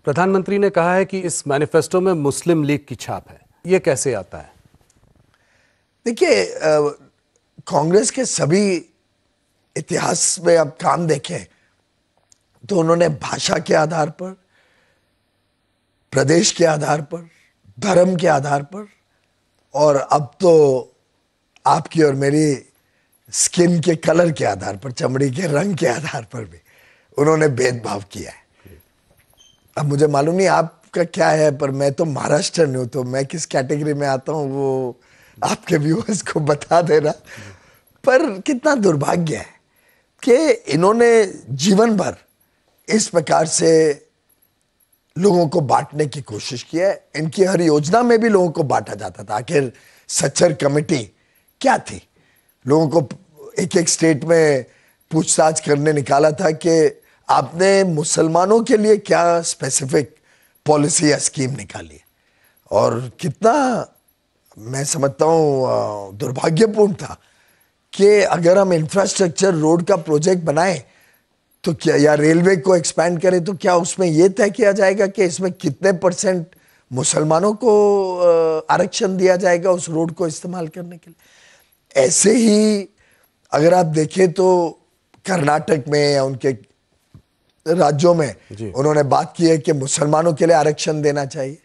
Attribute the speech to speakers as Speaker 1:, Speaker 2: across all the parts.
Speaker 1: प्रधानमंत्री ने कहा है कि इस मैनिफेस्टो में मुस्लिम लीग की छाप है, ये कैसे आता है?
Speaker 2: देखिए, कांग्रेस के सभी इतिहास में आप काम देखें तो उन्होंने भाषा के आधार पर, प्रदेश के आधार पर, धर्म के आधार पर और अब तो आपकी और मेरी स्किन के कलर के आधार पर, चमड़ी के रंग के आधार पर भी उन्होंने भेदभाव किया है। अब मुझे मालूम नहीं आपका क्या है, पर मैं तो महाराष्ट्र हूं, तो मैं किस कैटेगरी में आता हूं वो आपके व्यूअर्स को बता देना। पर कितना दुर्भाग्य है कि इन्होंने जीवन भर इस प्रकार से लोगों को बांटने की कोशिश की है। इनकी हर योजना में भी लोगों को बांटा जाता था। आखिर सच्चर कमेटी क्या थी? लोगों को एक एक स्टेट में पूछताछ करने निकाला था कि आपने मुसलमानों के लिए क्या स्पेसिफिक पॉलिसी या स्कीम निकाली है। और कितना मैं समझता हूं दुर्भाग्यपूर्ण था कि अगर हम इंफ्रास्ट्रक्चर रोड का प्रोजेक्ट बनाएं तो क्या, या रेलवे को एक्सपैंड करें तो क्या उसमें यह तय किया जाएगा कि इसमें कितने % मुसलमानों को आरक्षण दिया जाएगा उस रोड को इस्तेमाल करने के लिए। ऐसे ही अगर आप देखें तो कर्नाटक में या उनके राज्यों में उन्होंने बात की है कि मुसलमानों के लिए आरक्षण देना चाहिए।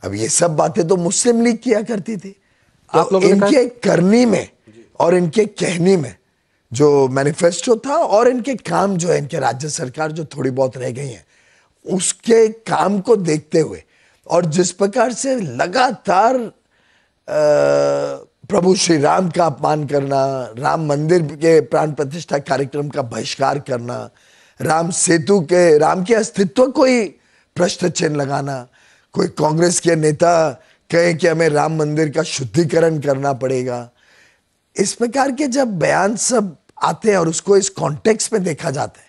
Speaker 2: अब ये सब बातें तो मुस्लिम लीग किया करती थी। तो इनके करनी में और इनके कहनी में जो मैनिफेस्टो था और इनके काम जो है, इनके राज्य सरकार जो थोड़ी बहुत रह गई है, उसके काम को देखते हुए और जिस प्रकार से लगातार प्रभु श्री राम का अपमान करना, राम मंदिर के प्राण प्रतिष्ठा कार्यक्रम का बहिष्कार करना, राम सेतु के, राम के अस्तित्व को ही प्रश्न चिन्ह लगाना, कोई कांग्रेस के नेता कहे कि हमें राम मंदिर का शुद्धिकरण करना पड़ेगा, इस प्रकार के जब बयान सब आते हैं और उसको इस कॉन्टेक्स्ट में देखा जाता है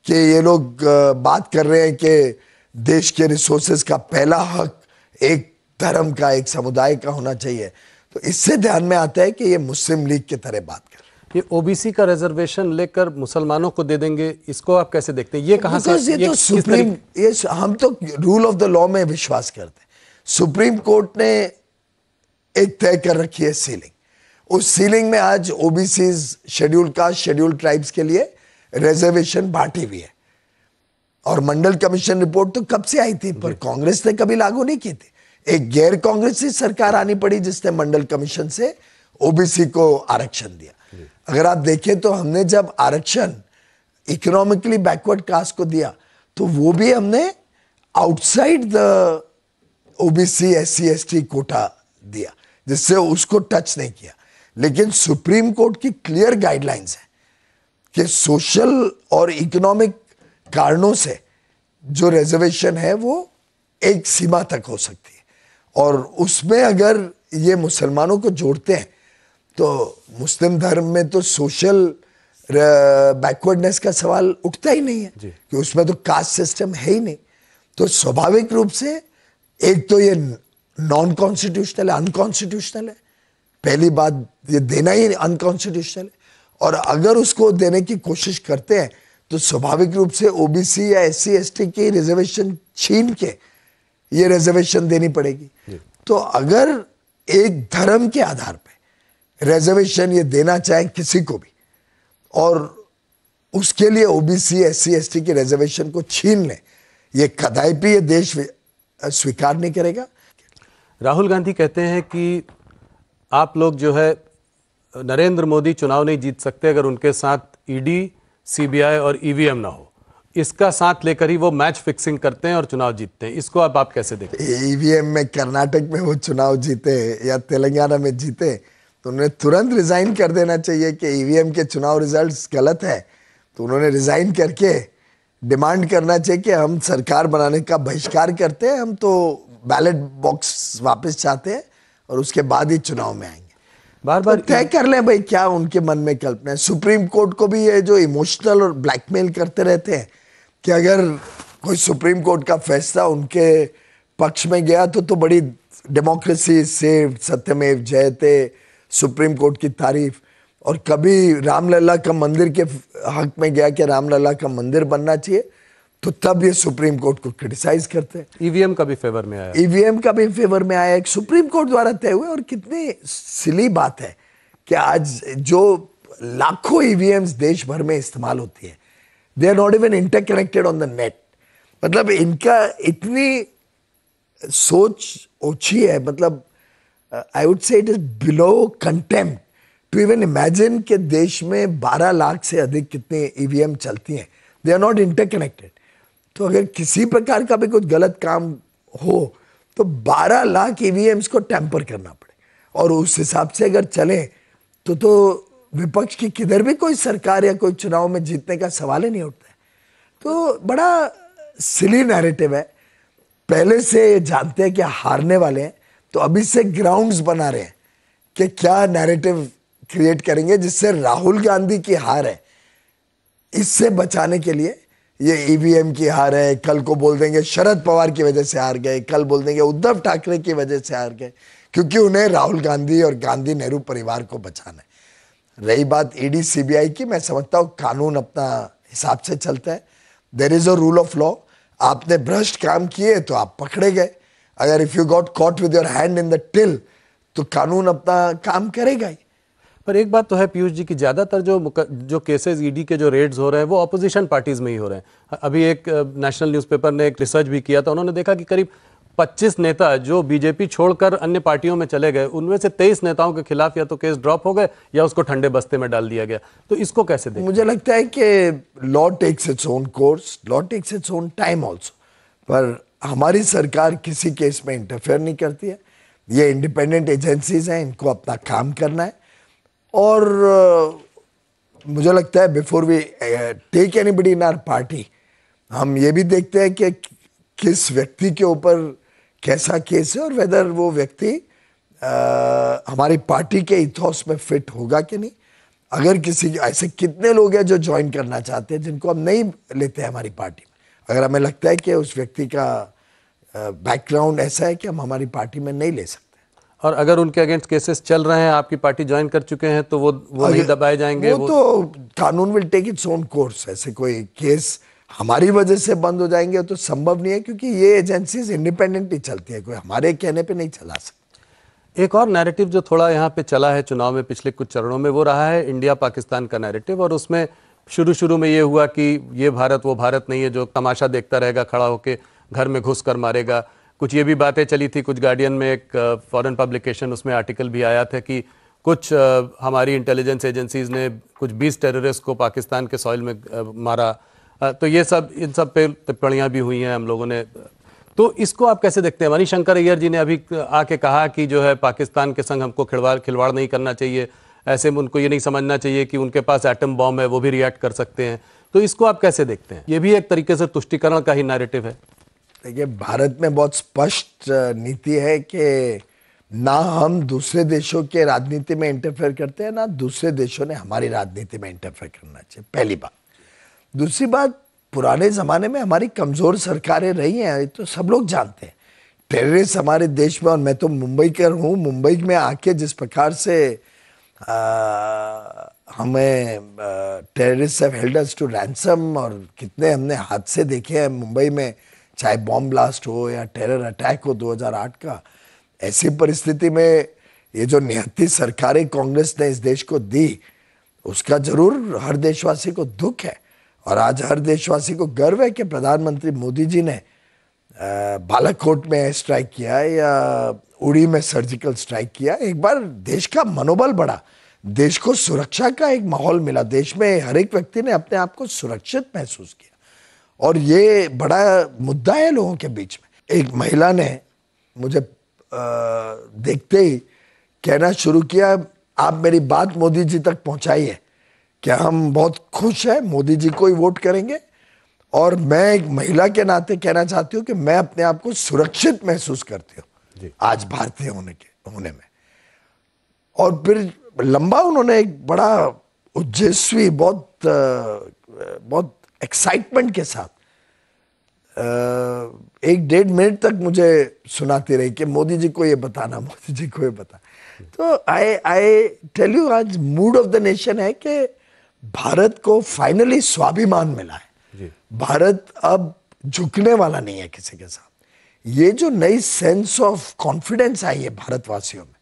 Speaker 2: कि ये लोग बात कर रहे हैं कि देश के रिसोर्सेज का पहला हक एक धर्म का, एक समुदाय का होना चाहिए, तो इससे ध्यान में आता है कि ये मुस्लिम लीग की तरह बात कर रहे हैं।
Speaker 1: ये ओबीसी का रिजर्वेशन लेकर मुसलमानों को दे देंगे, इसको आप कैसे देखते हैं? ये कहां से?
Speaker 2: ये तो सुप्रीम, ये हम तो रूल ऑफ द लॉ में विश्वास करते हैं। सुप्रीम कोर्ट ने एक तय कर रखी है सीलिंग। उस सीलिंग में आज OBCs, schedule caste, schedule tribes के लिए रिजर्वेशन बांटी हुई है। और मंडल कमीशन रिपोर्ट तो कब से आई थी, पर कांग्रेस ने कभी लागू नहीं की थी। एक गैर कांग्रेसी सरकार आनी पड़ी जिसने मंडल कमीशन से ओबीसी को आरक्षण दिया। अगर आप देखें तो हमने जब आरक्षण इकोनॉमिकली बैकवर्ड कास्ट को दिया तो वो भी हमने outside the OBC SC ST quota दिया, जिससे उसको टच नहीं किया। लेकिन सुप्रीम कोर्ट की क्लियर गाइडलाइंस है कि सोशल और इकोनॉमिक कारणों से जो रिजर्वेशन है वो एक सीमा तक हो सकती है, और उसमें अगर ये मुसलमानों को जोड़ते हैं तो मुस्लिम धर्म में तो सोशल बैकवर्डनेस का सवाल उठता ही नहीं है कि उसमें तो कास्ट सिस्टम है ही नहीं। तो स्वाभाविक रूप से एक तो ये नॉन कॉन्स्टिट्यूशनल है, अनकॉन्स्टिट्यूशनल है। पहली बात, ये देना ही अनकॉन्स्टिट्यूशनल है, और अगर उसको देने की कोशिश करते हैं तो स्वाभाविक रूप से ओबीसी या SC ST की रिजर्वेशन छीन के ये रिजर्वेशन देनी पड़ेगी। तो अगर एक धर्म के आधार पे रिजर्वेशन ये देना चाहे किसी को भी, और उसके लिए ओबीसी SC ST की रिजर्वेशन को छीन ले, ये कदापि ये देश स्वीकार नहीं करेगा।
Speaker 1: राहुल गांधी कहते हैं कि आप लोग जो है, नरेंद्र मोदी चुनाव नहीं जीत सकते अगर उनके साथ ED, CBI और EVM ना हो। इसका साथ लेकर ही वो मैच फिक्सिंग करते हैं और चुनाव जीतते हैं। इसको आप कैसे देखते हैं?
Speaker 2: EVM में कर्नाटक में वो चुनाव जीते या तेलंगाना में जीते तो उन्हें तुरंत रिजाइन कर देना चाहिए कि EVM के चुनाव रिजल्ट्स गलत है। तो उन्होंने रिजाइन करके डिमांड करना चाहिए कि हम सरकार बनाने का बहिष्कार करते हैं, हम तो बैलेट बॉक्स वापस चाहते हैं और उसके बाद ही चुनाव में आएंगे। बार बार तय कर लें भाई क्या उनके मन में कल्पना है। सुप्रीम कोर्ट को भी ये जो इमोशनल और ब्लैकमेल करते रहते हैं कि अगर कोई सुप्रीम कोर्ट का फैसला उनके पक्ष में गया तो बड़ी डेमोक्रेसी सेव्ड, सत्यमेव जयते, सुप्रीम कोर्ट की तारीफ। और कभी रामलला का मंदिर के हक में गया कि रामलला का मंदिर बनना चाहिए तो तब ये सुप्रीम कोर्ट को क्रिटिसाइज करते हैं।
Speaker 1: ईवीएम का भी फेवर में आया,
Speaker 2: ईवीएम का भी फेवर में आया, एक सुप्रीम कोर्ट द्वारा तय हुए। और कितनी सिली बात है कि आज जो लाखों ईवीएम्स देश भर में इस्तेमाल होती है, they are not even interconnected on the net. मतलब इनका इतनी सोच ओछी है, मतलब I would say it is below contempt to even imagine कि देश में 12 लाख से अधिक कितने ईवीएम चलती हैं, दे आर नॉट इंटरकनेक्टेड। तो अगर किसी प्रकार का भी कुछ गलत काम हो तो 12 लाख ईवीएम्स को टेम्पर करना पड़े, और उस हिसाब से अगर चले तो विपक्ष की किधर भी कोई सरकार या कोई चुनाव में जीतने का सवाल ही नहीं उठता है। तो बड़ा सिली नैरेटिव है। पहले से जानते हैं कि हारने वाले हैं, तो अभी से ग्राउंड्स बना रहे हैं कि क्या नैरेटिव क्रिएट करेंगे जिससे राहुल गांधी की हार है, इससे बचाने के लिए ये ईवीएम की हार है। कल को बोल देंगे शरद पवार की वजह से हार गए, कल बोल देंगे उद्धव ठाकरे की वजह से हार गए, क्योंकि उन्हें राहुल गांधी और गांधी नेहरू परिवार को बचाना है। रही बात ईडी सीबीआई की, मैं समझता हूँ कानून अपना हिसाब से चलता है। There is a rule of law. आपने भ्रष्ट काम किए तो आप पकड़े गए। अगर if you got caught with your hand in the till तो कानून अपना काम करेगा ही।
Speaker 1: पर एक बात तो है पीयूष जी की ज्यादातर जो केसेस ईडी के जो रेड्स हो रहे हैं वो ऑपोजिशन पार्टीज में ही हो रहे हैं। अभी एक नेशनल न्यूज़पेपर ने एक रिसर्च भी किया था, उन्होंने देखा कि करीब 25 नेता जो बीजेपी छोड़कर अन्य पार्टियों में चले गए, उनमें से 23 नेताओं के खिलाफ या तो केस ड्रॉप हो गए या उसको ठंडे बस्ते में डाल दिया गया। तो इसको कैसे देखें?
Speaker 2: मुझे लगता है कि law takes its own course, law takes its own time also. पर हमारी सरकार किसी केस में इंटरफेयर नहीं करती है। ये इंडिपेंडेंट एजेंसीज हैं, इनको अपना काम करना है। और मुझे लगता है before we take anybody in our party, हम ये भी देखते हैं कि किस व्यक्ति के ऊपर कैसा केस है और वेदर वो व्यक्ति हमारी पार्टी के इथॉस में फिट होगा कि नहीं। अगर किसी ऐसे कितने लोग हैं जो ज्वाइन करना चाहते हैं जिनको हम नहीं लेते हैं हमारी पार्टी में, अगर हमें लगता है कि उस व्यक्ति का बैकग्राउंड ऐसा है कि हम हमारी पार्टी में नहीं ले सकते।
Speaker 1: और अगर उनके अगेंस्ट केसेस चल रहे हैं, आपकी पार्टी ज्वाइन कर चुके हैं, तो वो नहीं दबाए जाएंगे?
Speaker 2: वो तो कानून will take its own course. ऐसे कोई केस हमारी वजह से बंद हो जाएंगे तो संभव नहीं है, क्योंकि ये एजेंसीज इंडिपेंडेंटली चलती है, कोई हमारे कहने पे नहीं चला सकता।
Speaker 1: एक और नैरेटिव जो थोड़ा यहाँ पे चला है चुनाव में पिछले कुछ चरणों में, वो रहा है इंडिया पाकिस्तान का नैरेटिव। और उसमें शुरू में ये हुआ कि ये भारत वो भारत नहीं है जो तमाशा देखता रहेगा, खड़ा होकर घर में घुस कर मारेगा। कुछ ये भी बातें चली थी, कुछ गार्डियन में एक फॉरेन पब्लिकेशन, उसमें आर्टिकल भी आया था कि कुछ हमारी इंटेलिजेंस एजेंसीज ने कुछ 20 टेररिस्ट को पाकिस्तान के सॉइल में मारा। तो ये सब, इन सब पे टिप्पणियां भी हुई हैं हम लोगों ने। तो इसको आप कैसे देखते हैं? मणिशंकर अय्यर जी ने अभी आके कहा कि जो है पाकिस्तान के संग हमको खिलवाड़ नहीं करना चाहिए, ऐसे में उनको ये नहीं समझना चाहिए कि उनके पास एटम बॉम्ब है, वो भी रिएक्ट कर सकते हैं। तो इसको आप कैसे देखते हैं? ये भी एक तरीके से तुष्टीकरण का ही नैरेटिव है।
Speaker 2: देखिए, भारत में बहुत स्पष्ट नीति है कि ना हम दूसरे देशों के राजनीति में इंटरफेयर करते हैं, ना दूसरे देशों ने हमारी राजनीति में इंटरफेयर करना चाहिए, पहली बात। दूसरी बात, पुराने ज़माने में हमारी कमज़ोर सरकारें रही हैं, ये तो सब लोग जानते हैं। टेररिस्ट हमारे देश में, और मैं तो मुंबई का हूँ, मुंबई में आके जिस प्रकार से हमें terrorist have held us to ransom, और कितने हमने हादसे देखे हैं मुंबई में, चाहे बॉम्ब ब्लास्ट हो या टेरर अटैक हो 2008 का। ऐसी परिस्थिति में ये जो निहत्ती सरकारें कांग्रेस ने इस देश को दी, उसका जरूर हर देशवासी को दुख है। और आज हर देशवासी को गर्व है कि प्रधानमंत्री मोदी जी ने बालाकोट में स्ट्राइक किया या उड़ी में सर्जिकल स्ट्राइक किया। एक बार देश का मनोबल बढ़ा, देश को सुरक्षा का एक माहौल मिला, देश में हर एक व्यक्ति ने अपने आप को सुरक्षित महसूस किया। और ये बड़ा मुद्दा है लोगों के बीच में। एक महिला ने मुझे देखते ही कहना शुरू किया, आप मेरी बात मोदी जी तक पहुंचाइए, क्या हम बहुत खुश हैं, मोदी जी को ही वोट करेंगे। और मैं एक महिला के नाते कहना चाहती हूँ कि मैं अपने आप को सुरक्षित महसूस करती हूँ आज भारतीय होने में। और फिर लंबा उन्होंने एक बड़ा ओजस्वी, बहुत एक्साइटमेंट के साथ 1-1.5 मिनट तक मुझे सुनाती रही कि मोदी जी को ये बताना, मोदी जी को ये बता। तो आई टेल यू, आज मूड ऑफ द नेशन है कि भारत को फाइनली स्वाभिमान मिला है।
Speaker 1: जी।
Speaker 2: भारत अब झुकने वाला नहीं है किसी के साथ। ये जो नई सेंस ऑफ कॉन्फिडेंस आई है भारतवासियों में,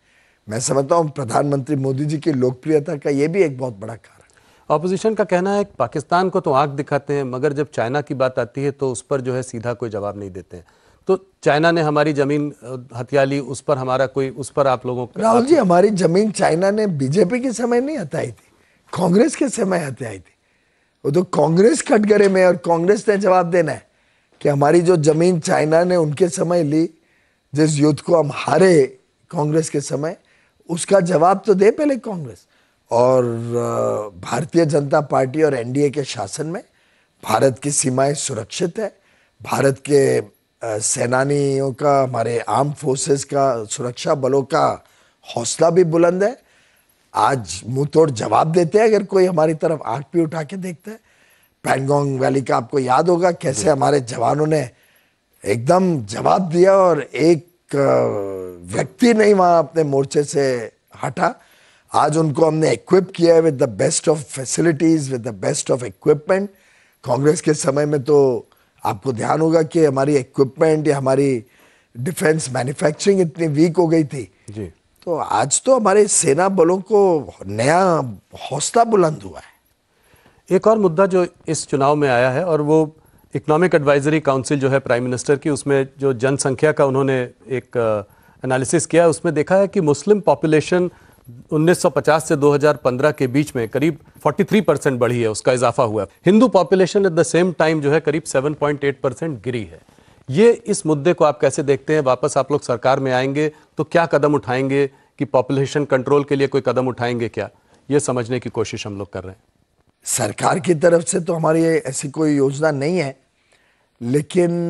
Speaker 2: मैं समझता हूं प्रधानमंत्री मोदी जी की लोकप्रियता का ये भी एक बहुत बड़ा कारण।
Speaker 1: ऑपोजिशन का कहना है कि पाकिस्तान को तो आंख दिखाते हैं, मगर जब चाइना की बात आती है तो उस पर जो है सीधा कोई जवाब नहीं देते हैं। तो चाइना ने हमारी जमीन हथिया ली, उस पर हमारा कोई, उस पर आप लोगों का
Speaker 2: राहुल जी, हमारी जमीन चाइना ने बीजेपी के समय नहीं हथियाई थी, कांग्रेस के समय हथियाई थी। वो तो कांग्रेस कटघरे में, और कांग्रेस ने जवाब देना है कि हमारी जो जमीन चाइना ने उनके समय ली, जिस युद्ध को हम हारे कांग्रेस के समय, उसका जवाब तो दे पहले कांग्रेस। और भारतीय जनता पार्टी और एनडीए के शासन में भारत की सीमाएं सुरक्षित है। भारत के सेनानियों का, हमारे आर्म फोर्सेस का, सुरक्षा बलों का हौसला भी बुलंद है। आज मुंह तोड़ जवाब देते हैं अगर कोई हमारी तरफ आंख भी उठा के देखता है। पैंगोंग वैली का आपको याद होगा कैसे हमारे जवानों ने एकदम जवाब दिया, और एक व्यक्ति नहीं वहां अपने मोर्चे से हटा। आज उनको हमने इक्विप किया है with the best of facilities, with the best of equipment. Congress के समय में तो आपको ध्यान होगा कि हमारी इक्विपमेंट या हमारी डिफेंस मैन्युफैक्चरिंग इतनी वीक हो गई थी
Speaker 1: जी।
Speaker 2: तो आज तो हमारे सेना बलों को नया हौसला बुलंद हुआ है।
Speaker 1: एक और मुद्दा जो इस चुनाव में आया है, और वो इकोनॉमिक एडवाइजरी काउंसिल जो है प्राइम मिनिस्टर की, उसमें जो जनसंख्या का उन्होंने एक एनालिसिस किया, उसमें देखा है कि मुस्लिम पॉपुलेशन 1950 से 2015 के बीच में करीब 43% बढ़ी है, उसका इजाफा हुआ है। Hindu population at the same time जो है करीब 7.8% गिरी है। ये इस मुद्दे को आप कैसे देखते हैं? वापस आप लोग सरकार में आएंगे तो क्या कदम उठाएंगे, कि पॉपुलेशन कंट्रोल के लिए कोई कदम उठाएंगे क्या? ये समझने की कोशिश हम लोग कर रहे हैं।
Speaker 2: सरकार की तरफ से तो हमारी ऐसी कोई योजना नहीं है, लेकिन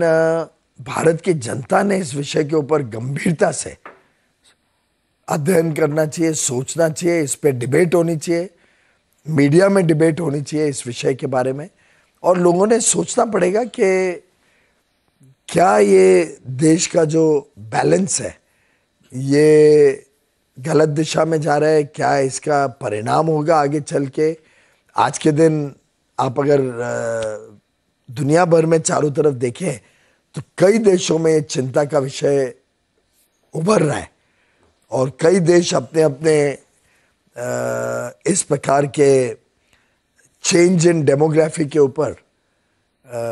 Speaker 2: भारत की जनता ने इस विषय के ऊपर गंभीरता से अध्ययन करना चाहिए, सोचना चाहिए, इस पे डिबेट होनी चाहिए, मीडिया में डिबेट होनी चाहिए इस विषय के बारे में। और लोगों ने सोचना पड़ेगा कि क्या ये देश का जो बैलेंस है ये गलत दिशा में जा रहा है, क्या इसका परिणाम होगा आगे चल के। आज के दिन आप अगर दुनिया भर में चारों तरफ देखें तो कई देशों में चिंता का विषय उभर रहा है, और कई देश अपने अपने इस प्रकार के चेंज इन डेमोग्राफी के ऊपर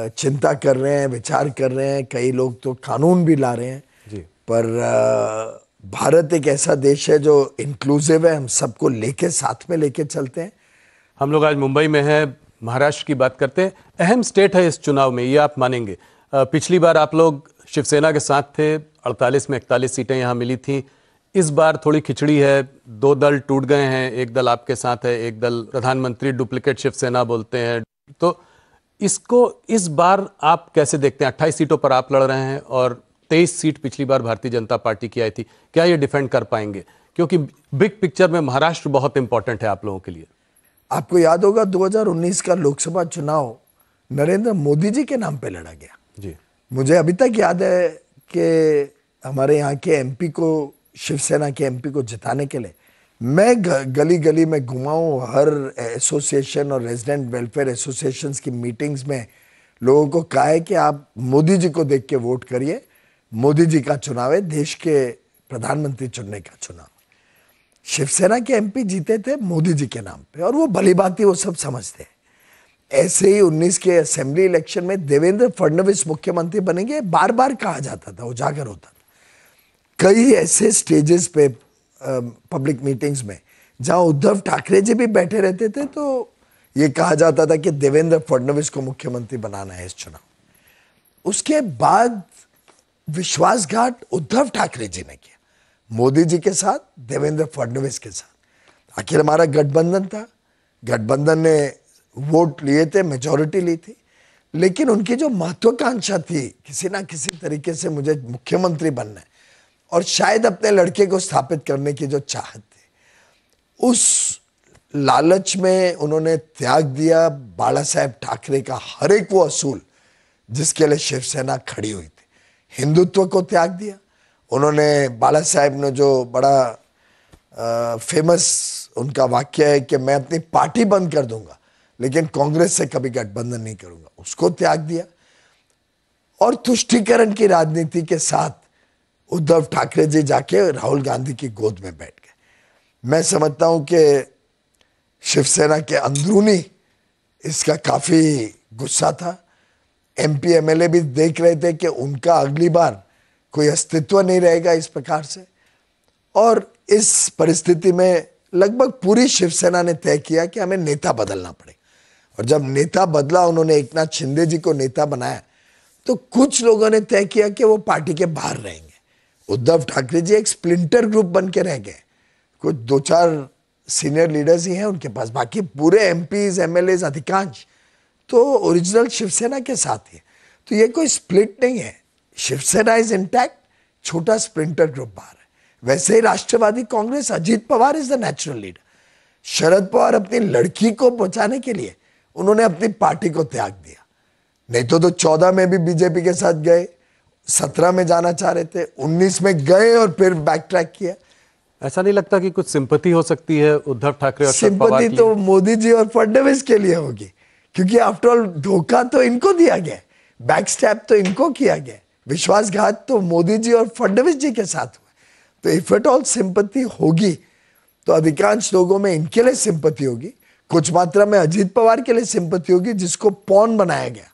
Speaker 2: चिंता कर रहे हैं, विचार कर रहे हैं। कई लोग तो कानून भी ला रहे हैं
Speaker 1: जी।
Speaker 2: पर भारत एक ऐसा देश है जो इंक्लूसिव है, हम सबको लेके साथ में लेके चलते हैं।
Speaker 1: हम लोग आज मुंबई में हैं, महाराष्ट्र की बात करते हैं। अहम स्टेट है इस चुनाव में, ये आप मानेंगे। पिछली बार आप लोग शिवसेना के साथ थे, 48 में 41 सीटें यहाँ मिली थी। इस बार थोड़ी खिचड़ी है, दो दल टूट गए हैं, एक दल आपके साथ है, एक दल प्रधानमंत्री डुप्लीकेट शिवसेना बोलते हैं। तो इसको इस बार आप कैसे देखते हैं? 28 सीटों पर आप लड़ रहे हैं और 23 सीट पिछली बार भारतीय जनता पार्टी की आई थी। क्या ये डिफेंड कर पाएंगे? क्योंकि बिग पिक्चर में महाराष्ट्र बहुत इंपॉर्टेंट है आप लोगों के लिए।
Speaker 2: आपको याद होगा 2019 का लोकसभा चुनाव नरेंद्र मोदी जी के नाम पे लड़ा गया
Speaker 1: जी।
Speaker 2: मुझे अभी तक याद है कि हमारे यहाँ के एमपी को, शिवसेना के एमपी को जिताने के लिए मैं गली गली में घुमा हूँ। हर एसोसिएशन और रेजिडेंट वेलफेयर एसोसिएशंस की मीटिंग्स में लोगों को कहा है कि आप मोदी जी को देख के वोट करिए। मोदी जी का चुनाव है, देश के प्रधानमंत्री चुनने का चुनाव। शिवसेना के एमपी जीते थे मोदी जी के नाम पे, और वो भली भांति वो सब समझते हैं। ऐसे ही 19 के असेंबली इलेक्शन में देवेंद्र फडणवीस मुख्यमंत्री बनेंगे, बार बार कहा जाता था, उजागर होता था। कई ऐसे स्टेजेस पे पब्लिक मीटिंग्स में जहां उद्धव ठाकरे जी भी बैठे रहते थे तो ये कहा जाता था कि देवेंद्र फडणवीस को मुख्यमंत्री बनाना है इस चुनाव। उसके बाद विश्वासघात उद्धव ठाकरे जी ने किया, मोदी जी के साथ, देवेंद्र फडणवीस के साथ। आखिर हमारा गठबंधन था, गठबंधन ने वोट लिए थे, मेजॉरिटी ली थी, लेकिन उनकी जो महत्वाकांक्षा थी किसी ना किसी तरीके से मुझे मुख्यमंत्री बनना है और शायद अपने लड़के को स्थापित करने की जो चाहत थी, उस लालच में उन्होंने त्याग दिया बाला साहेब ठाकरे का हर एक वो असूल जिसके लिए शिवसेना खड़ी हुई थी। हिंदुत्व को त्याग दिया उन्होंने। बाला साहेब ने जो बड़ा फेमस उनका वाक्य है कि मैं अपनी पार्टी बंद कर दूंगा लेकिन कांग्रेस से कभी गठबंधन नहीं करूंगा, उसको त्याग दिया। और तुष्टीकरण की राजनीति के साथ उद्धव ठाकरे जी जाके राहुल गांधी की गोद में बैठ गए। मैं समझता हूं कि शिवसेना के अंदरूनी इसका काफी गुस्सा था। एमपी एमएलए भी देख रहे थे कि उनका अगली बार कोई अस्तित्व नहीं रहेगा इस प्रकार से। और इस परिस्थिति में लगभग पूरी शिवसेना ने तय किया कि हमें नेता बदलना पड़ेगा। और जब नेता बदला, उन्होंने एकनाथ शिंदे जी को नेता बनाया, तो कुछ लोगों ने तय किया कि वो पार्टी के बाहर रहेंगे। उद्धव ठाकरे जी एक स्प्लिंटर ग्रुप बन के रह गए। कुछ 2-4 सीनियर लीडर्स ही हैं उनके पास, बाकी पूरे एमपीज एमएलएज अधिकांश तो ओरिजिनल शिवसेना के साथ ही। तो ये कोई स्प्लिट नहीं है, शिवसेना इज इंटैक्ट, छोटा स्प्लिंटर ग्रुप बाहर है। वैसे ही Rashtravadi Congress, Ajit Pawar is the natural leader. Sharad Pawar अपनी लड़की को बचाने के लिए उन्होंने अपनी पार्टी को त्याग दिया। नहीं तो 14 में भी बीजेपी के साथ गए, 17 में जाना चाह रहे थे, 19 में गए और फिर बैक ट्रैक किया।
Speaker 1: ऐसा नहीं लगता कि कुछ सिंपैथी हो सकती है उद्धव ठाकरे और शरद पवार की?
Speaker 2: सिंपैथी तो मोदी जी और फडणवीस के लिए होगी, क्योंकि आफ्टर ऑल धोखा तो इनको दिया गया, बैक स्टैप तो इनको किया गया, विश्वासघात तो मोदी जी और फडणवीस जी के साथ हुआ। तो इफ एट ऑल सिंपैथी होगी तो अधिकांश लोगों में इनके लिए सिंपैथी होगी, कुछ मात्रा में अजीत पवार के लिए सिंपैथी होगी, जिसको पॉन बनाया गया